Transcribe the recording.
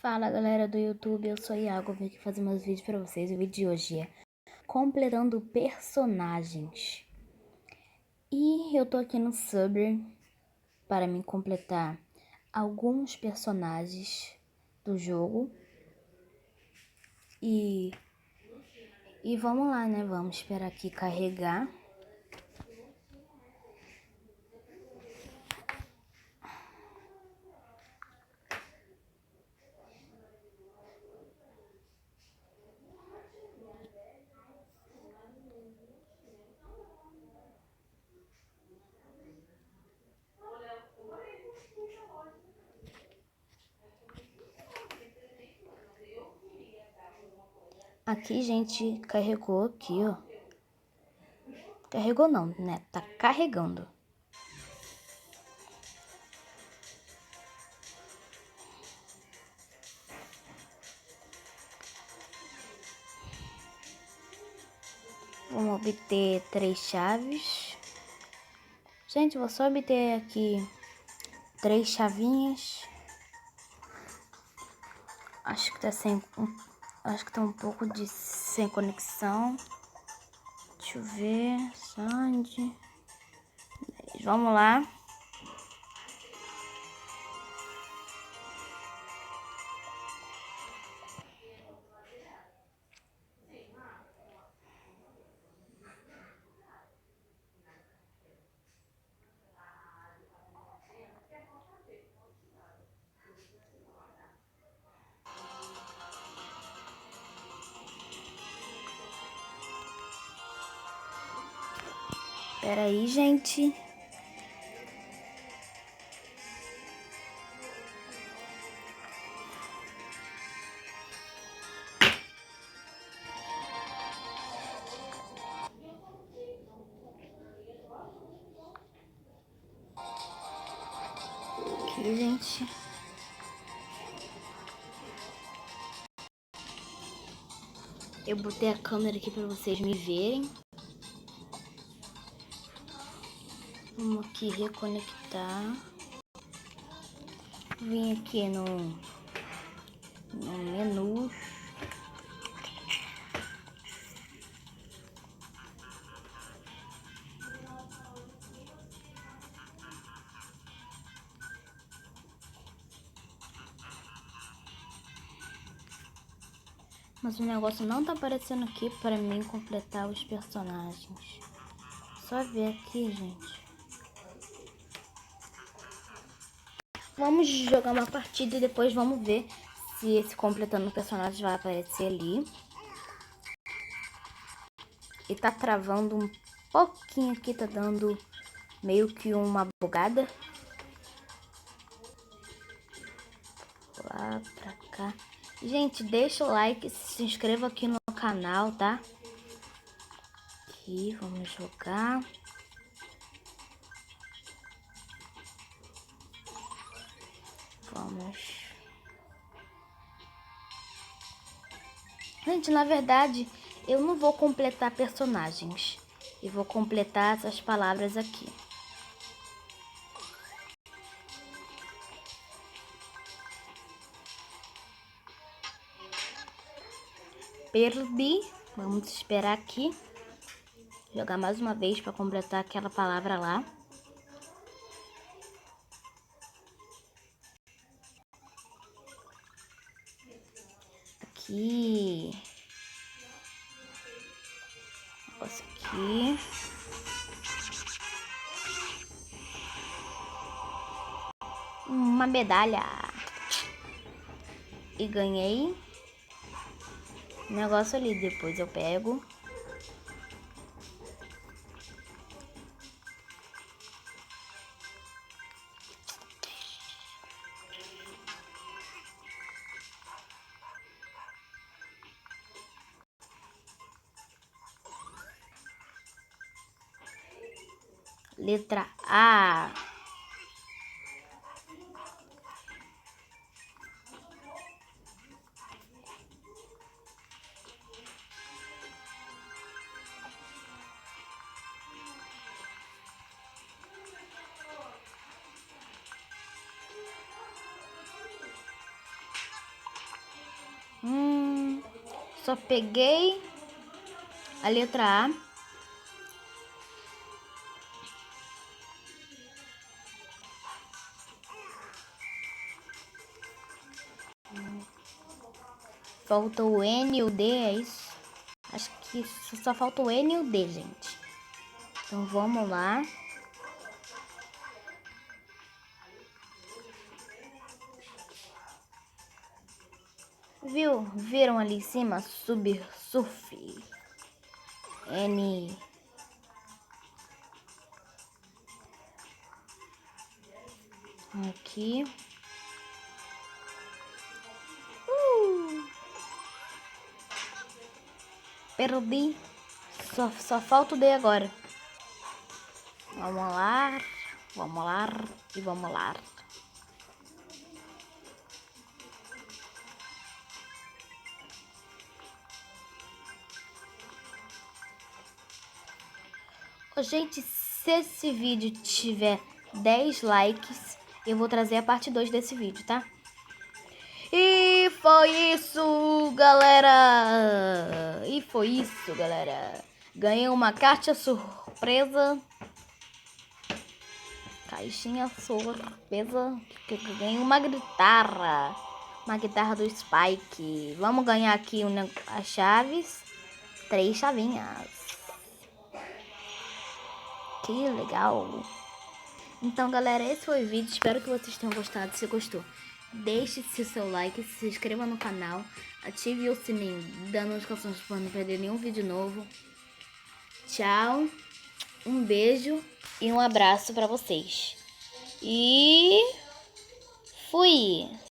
Fala galera do YouTube, eu sou a Iago, vim aqui fazer meus vídeos pra vocês. O vídeo de hoje é completando personagens. E eu tô aqui no Subway para me completar alguns personagens do jogo. E vamos lá, né? Vamos esperar aqui carregar. Aqui, gente, carregou aqui, ó. Carregou não, né? Tá carregando. Vamos obter 3 chaves. Gente, vou só obter aqui 3 chavinhas. Acho que tá acho que tá um pouco sem conexão. Deixa eu ver. Sandy. Vamos lá. Pera aí, gente. Aqui, gente. Eu botei a câmera aqui pra vocês me verem. Vamos aqui reconectar. Vim aqui no menu. Mas o negócio não tá aparecendo aqui para mim completar os personagens. Só ver aqui, gente. Vamos jogar uma partida e depois vamos ver se esse completando personagens vai aparecer ali. E tá travando um pouquinho aqui, tá dando meio que uma bugada. Lá pra cá. Gente, deixa o like, se inscreva aqui no canal, tá? Aqui, vamos jogar. Vamos. Gente, na verdade, eu não vou completar personagens. Eu vou completar essas palavras aqui. Perdi. Vamos esperar aqui. Jogar mais uma vez para completar aquela palavra lá. Aqui. Negócio aqui. Uma medalha. E ganhei. Negócio ali, depois eu pego. Letra A. só peguei a letra A. Falta o N e o D, é isso? Acho que só falta o N e o D, gente. Então vamos lá. Viram ali em cima? Surf. N. Aqui. Perdi. Só falta o D agora. Vamos lá. Vamos lá. E vamos lá. Gente, se esse vídeo tiver 10 likes, eu vou trazer a parte 2 desse vídeo, tá? E foi isso, galera! Ganhei uma caixa surpresa. Caixinha surpresa. Ganhei uma guitarra. Uma guitarra do Spike. Vamos ganhar aqui as chaves. 3 chavinhas. Que legal. Então, galera, esse foi o vídeo. Espero que vocês tenham gostado. Se gostou, deixe seu like, se inscreva no canal, ative o sininho das notificações para não perder nenhum vídeo novo. Tchau, um beijo e um abraço para vocês. E fui!